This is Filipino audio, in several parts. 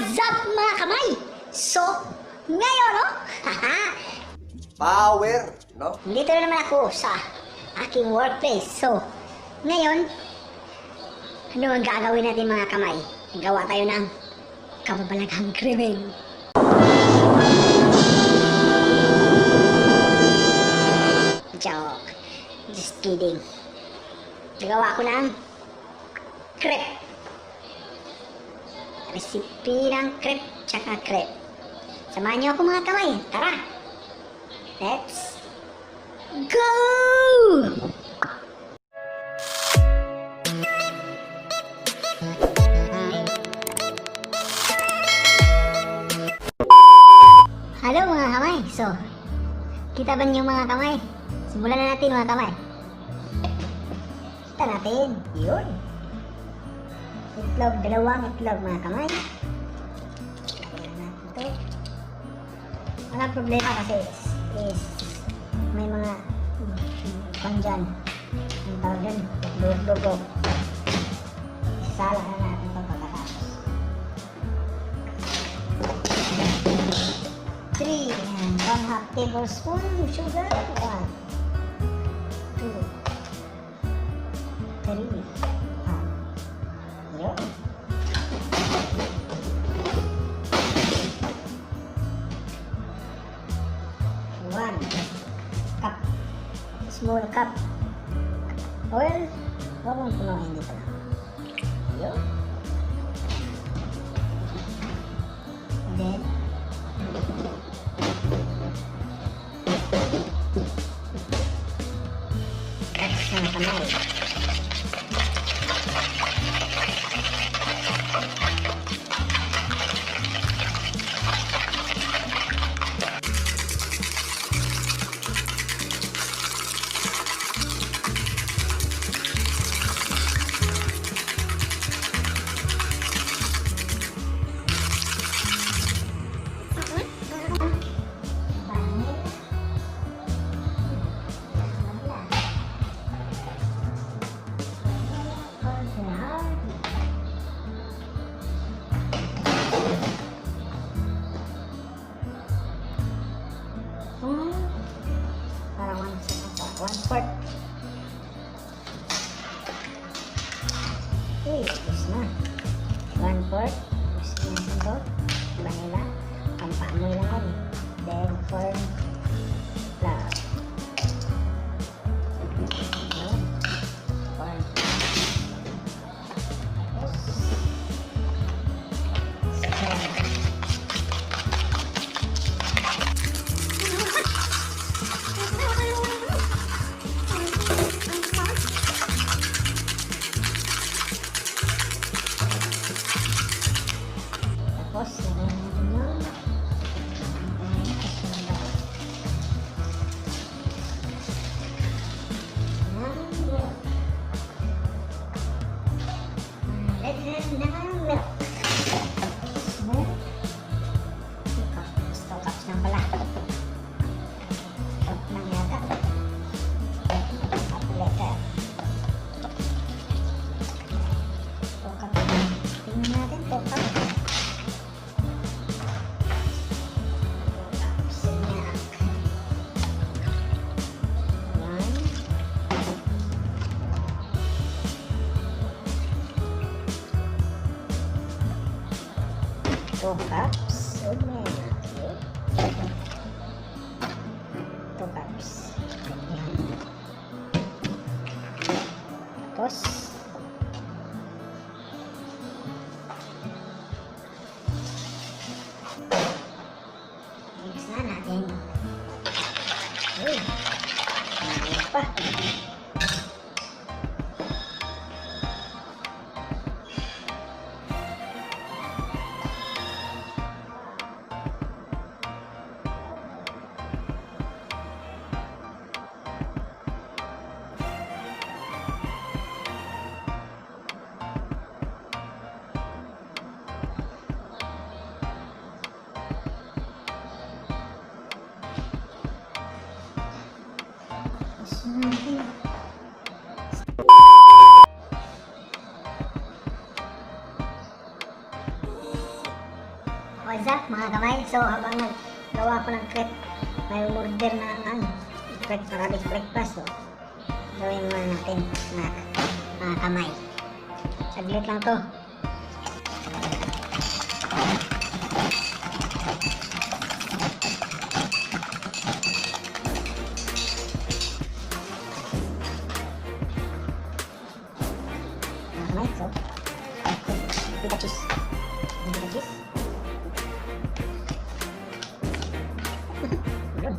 What's up mga kamay? So, ngayon, no? Power, no? Dito na naman ako sa aking workplace. So, ngayon, ano ang gagawin natin mga kamay? Gawa tayo ng kababalaghang krimen. Joke. Just kidding. Nagawa ko ng crepe. Recipe ng crepe tsaka crepe. Samahan niyo ako mga kamay. Tara! Let's go! Hello mga kamay. So, kita ba niyo mga kamay? Simulan na natin mga kamay. Kita natin. Yun. Itlog, dalawang itlog mga kamay. Lagyan natin ito. Walang problema kasi is may mga pang dyan. Ang tawag dyan, dugo. Isala na natin ito pagkatapos. 3 and 1/2 tablespoon sugar. 1, 2, 3. Yun. 1 cup, small cup oil. Huwag mong punuin dito lang. Yun. And then that's na kamay. Parang 1/4. Okay, tapos na. 1/4. Tapos na ito. Vanilla. Pampamoy lang kami. Then, corn flour. Corn. Tapos, lagyan natin yung milk. 2 cups lang pala. Cup lang yata. Cup letter. 2 cups. Tingnan natin 2 cups. Two cups of milk. 2 cups. Ayan. Tapos, mix na natin. Uy, mayroon pa. What's up mga kamay? So habang naggawa ko ng crepe, may order na crepe Arabic breakfast. So gawin muna natin mga kamay. Saglit lang to. Mga kamay, so pita cheese. Pita cheese. Yun.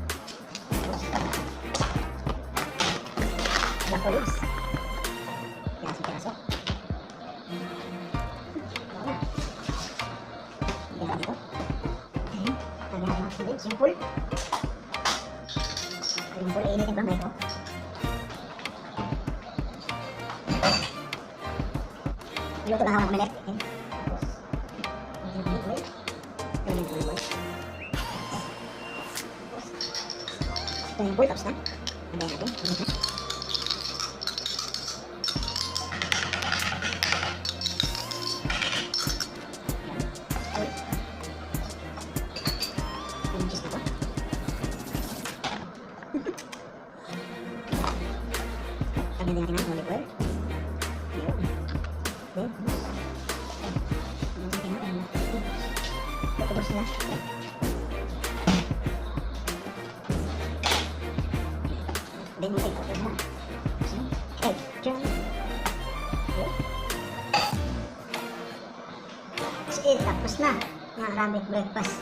Lako yun. Piraso. Wala. Yan dito. Lagyan natin ng sili. Simple. Simple. Initin ba may ko? Luto na hawak kumilit. Tapos, lagyan ng oil. Lagyan ng oil. Ito yung bull, tapos na. Lagyan natin. Lagyan din natin ng olive oil. Ayun. Okay. Tutubos sila. Then we take out na. Okay, dyan. That's it. Tapos na. Ang Arabic breakfast.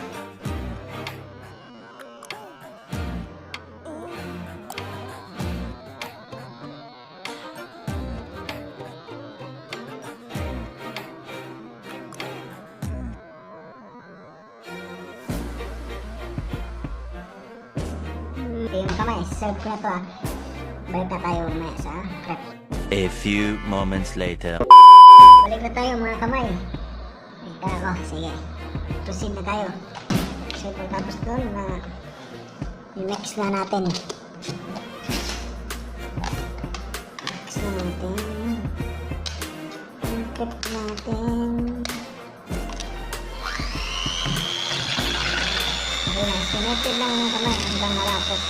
Okay, mga kamay, serve ko na to Balik na tayo mamaya sa crepe. A few moments later. Balik na tayo mga kamay. Ika ako, sige. Proceed na tayo. So pagkatapos doon na i-mix na natin. Mix na natin. Yung crepe natin. Ayan, sinutid lang mga kamay hanggang malapot.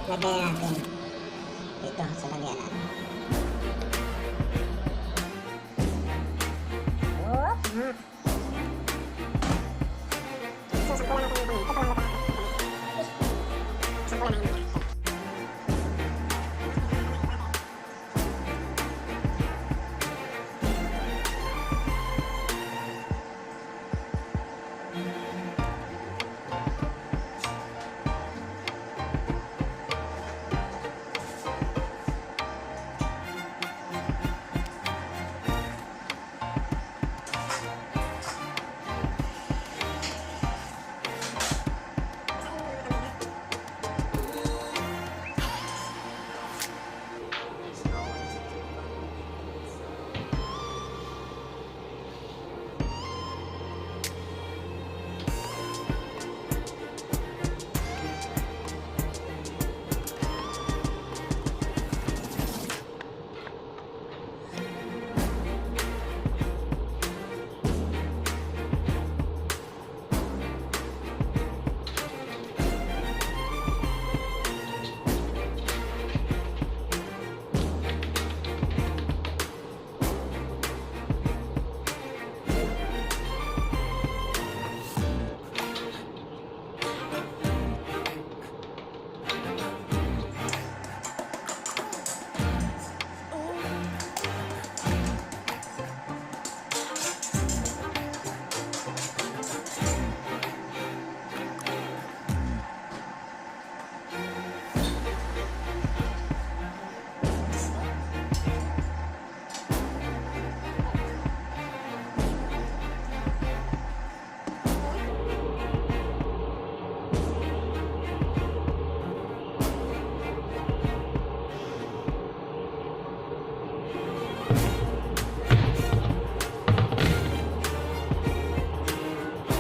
Lagay natin dito sa lagyan natin. Whoop! So, sampulan natin yung pangit. Ito pa lang natin. Sampulan natin yung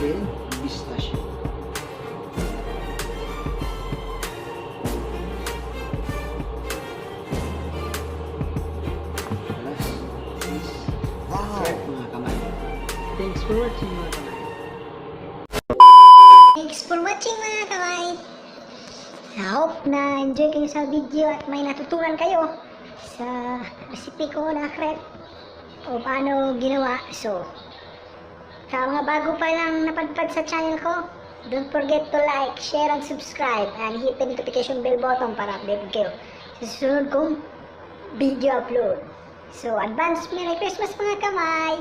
Then, pistachio. Last is bread, mga kamay. Thanks for watching, mga kamay. Thanks for watching mga kamay. I hope na enjoy kayo sa video at may natutunan kayo sa recipe ko na crepe o paano ginawa. So, sa mga bago pa lang napadpad sa channel ko, don't forget to like, share, and subscribe and hit the notification bell button para updated kayo sa susunod kong video upload. So, advance Merry Christmas mga kamay!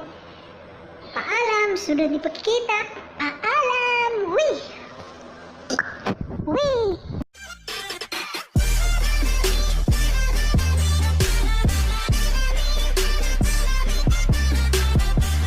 Paalam! Sunod ni pagkikita! Paalam! Wee! Wee!